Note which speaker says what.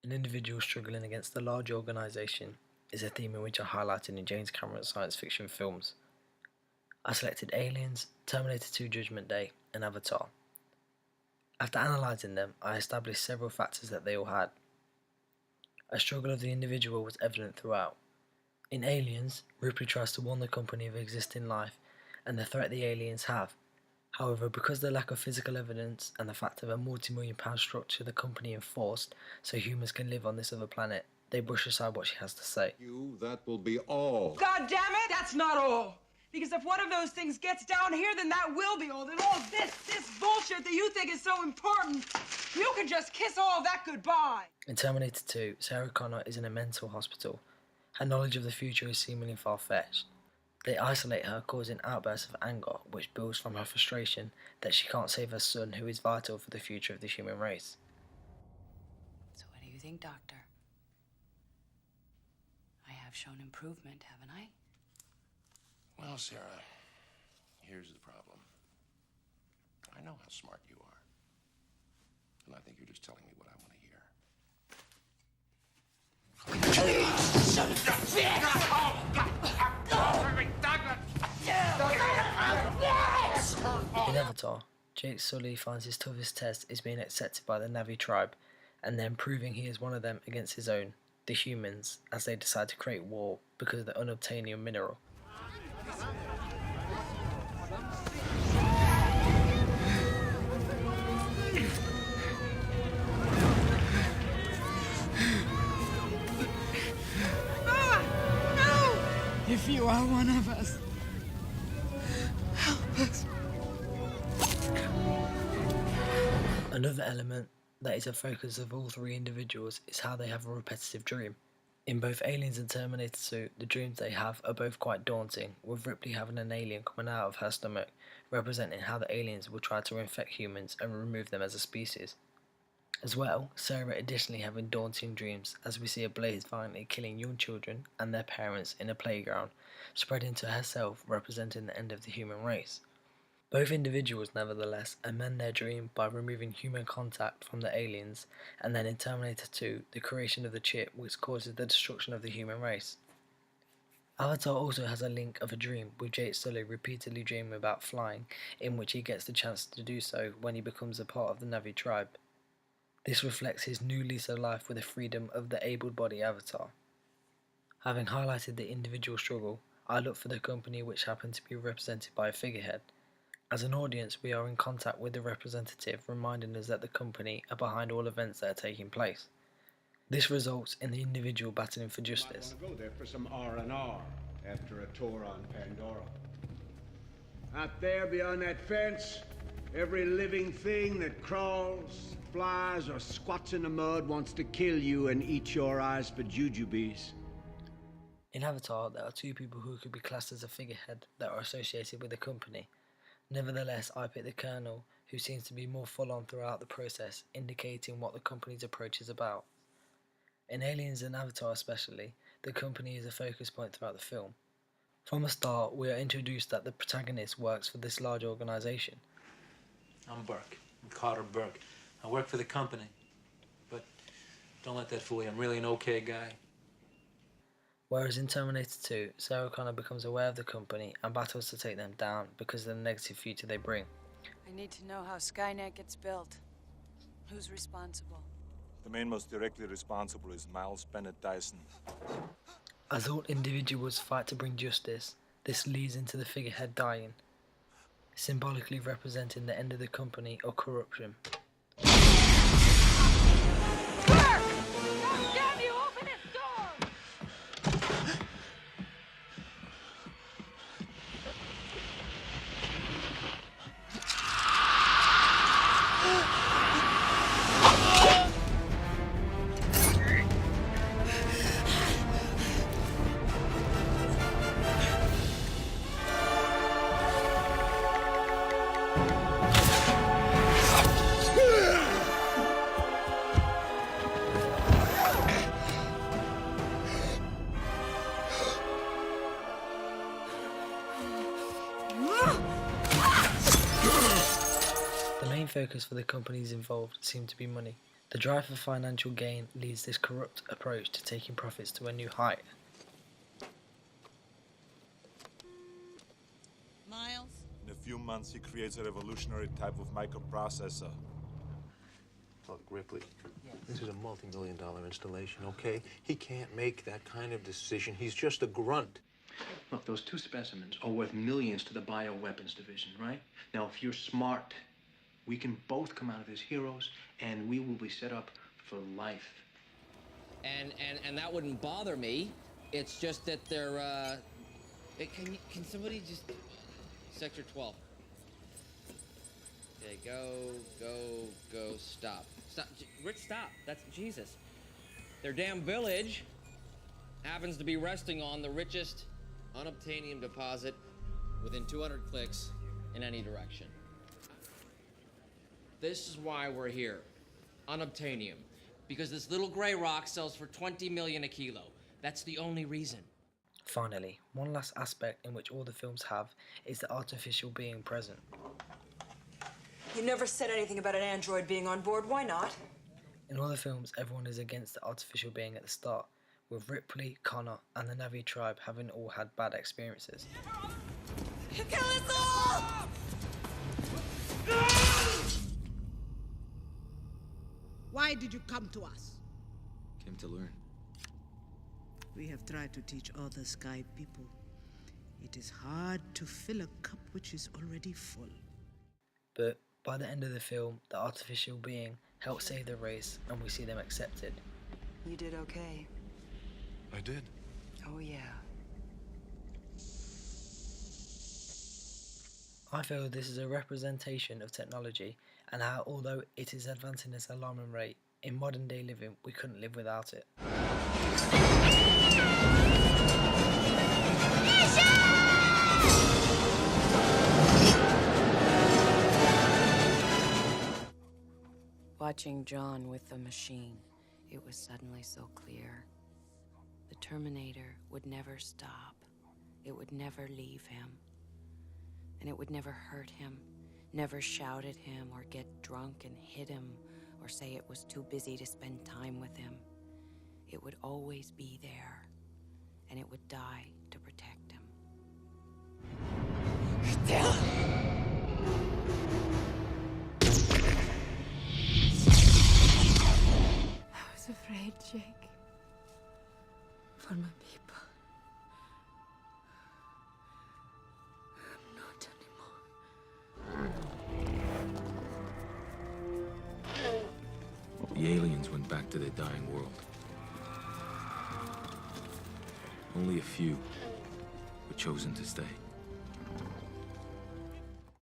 Speaker 1: An individual struggling against a large organisation is a theme in which I highlighted in James Cameron's science fiction films. I selected Aliens, Terminator 2 Judgement Day and Avatar. After analysing them, I established several factors that they all had. A struggle of the individual was evident throughout. In Aliens, Ripley tries to warn the company of existing life and the threat the aliens have. However, because of the lack of physical evidence and the fact of a multi-million-pound structure the company enforced so humans can live on this other planet, they brush aside what she has to say.
Speaker 2: That will be all.
Speaker 3: God damn it, that's not all. Because if one of those things gets down here, then that will be all. Then all this bullshit that you think is so important, you can just kiss all that goodbye.
Speaker 1: In Terminator 2, Sarah Connor is in a mental hospital. Her knowledge of the future is seemingly far-fetched. They isolate her, causing outbursts of anger, which builds from her frustration that she can't save her son, who is vital for the future of the human race.
Speaker 4: So what do you think, Doctor? I have shown improvement, haven't I?
Speaker 2: Well, Sarah, here's the problem. I know how smart you are. And I think you're just telling me what I want to hear.
Speaker 1: In Avatar, Jake Sully finds his toughest test is being accepted by the Na'vi tribe, and then proving he is one of them against his own, the humans, as they decide to create war because of the unobtainium mineral.
Speaker 3: If you are one of us, help us.
Speaker 1: Another element that is a focus of all three individuals is how they have a repetitive dream. In both Aliens and Terminator 2, the dreams they have are both quite daunting, with Ripley having an alien coming out of her stomach, representing how the aliens will try to infect humans and remove them as a species. As well, Sarah additionally having daunting dreams, as we see a blaze violently killing young children and their parents in a playground, spreading to herself, representing the end of the human race. Both individuals, nevertheless, amend their dream by removing human contact from the aliens, and then in Terminator 2, the creation of the chip which causes the destruction of the human race. Avatar also has a link of a dream, with Jake Sully repeatedly dreaming about flying, in which he gets the chance to do so when he becomes a part of the Na'vi tribe. This reflects his new lease of life with the freedom of the able-bodied Avatar. Having highlighted the individual struggle, I look for the company which happened to be represented by a figurehead. As an audience, we are in contact with the representative, reminding us that the company are behind all events that are taking place. This results in the individual battling for justice.
Speaker 5: I want to go there for some R&R after a tour on Pandora. Out there beyond that fence, every living thing that crawls, flies, or squats in the mud wants to kill you and eat your eyes for jujubes.
Speaker 1: In Avatar, there are two people who could be classed as a figurehead that are associated with the company. Nevertheless, I picked the Colonel, who seems to be more full-on throughout the process, indicating what the company's approach is about. In Aliens and Avatar especially, the company is a focus point throughout the film. From the start, we are introduced that the protagonist works for this large organisation.
Speaker 6: I'm Burke. I'm Carter Burke. I work for the company. But don't let that fool you. I'm really an okay guy.
Speaker 1: Whereas in Terminator 2, Sarah Connor becomes aware of the company and battles to take them down because of the negative future they bring.
Speaker 4: I need to know how Skynet gets built. Who's responsible?
Speaker 7: The man most directly responsible is Miles Bennett Dyson.
Speaker 1: As all individuals fight to bring justice, this leads into the figurehead dying, symbolically representing the end of the company or corruption. The main focus for the companies involved seemed to be money. The drive for financial gain leads this corrupt approach to taking profits to a new height.
Speaker 8: Miles?
Speaker 7: In a few months, he creates a revolutionary type of microprocessor.
Speaker 2: Look, Ripley, this is a multi-million-dollar installation, okay? He can't make that kind of decision. He's just a grunt. Look, those two specimens are worth millions to the bioweapons division, right? Now, if you're smart, we can both come out of as heroes, and we will be set up for life.
Speaker 9: And that wouldn't bother me. It's just that they're, can somebody just... Sector 12. Okay, go, stop. Stop, Rich, stop. That's Jesus. Their damn village happens to be resting on the richest unobtainium deposit within 200 clicks in any direction. This is why we're here. Unobtainium. Because this little gray rock sells for 20 million a kilo. That's the only reason.
Speaker 1: Finally, one last aspect in which all the films have is the artificial being present.
Speaker 3: You never said anything about an android being on board. Why not?
Speaker 1: In all the films, everyone is against the artificial being at the start, with Ripley, Connor, and the Navi tribe having all had bad experiences.
Speaker 8: Kill us all!
Speaker 10: Why did you come to us?
Speaker 6: Came to learn.
Speaker 10: We have tried to teach other sky people. It is hard to fill a cup which is already full.
Speaker 1: But by the end of the film, the artificial being helps save the race and we see them accepted.
Speaker 3: You did okay.
Speaker 2: I did.
Speaker 3: Oh, yeah.
Speaker 1: I feel this is a representation of technology and how, although it is advancing at an alarming rate, in modern day living we couldn't live without it.
Speaker 4: Watching John with the machine, it was suddenly so clear. The Terminator would never stop. It would never leave him. And it would never hurt him, never shout at him or get drunk and hit him or say it was too busy to spend time with him. It would always be there, and it would die to protect him.
Speaker 11: I was afraid, Jake. For my people. I'm not anymore.
Speaker 6: The aliens went back to their dying world. Only a few were chosen to stay.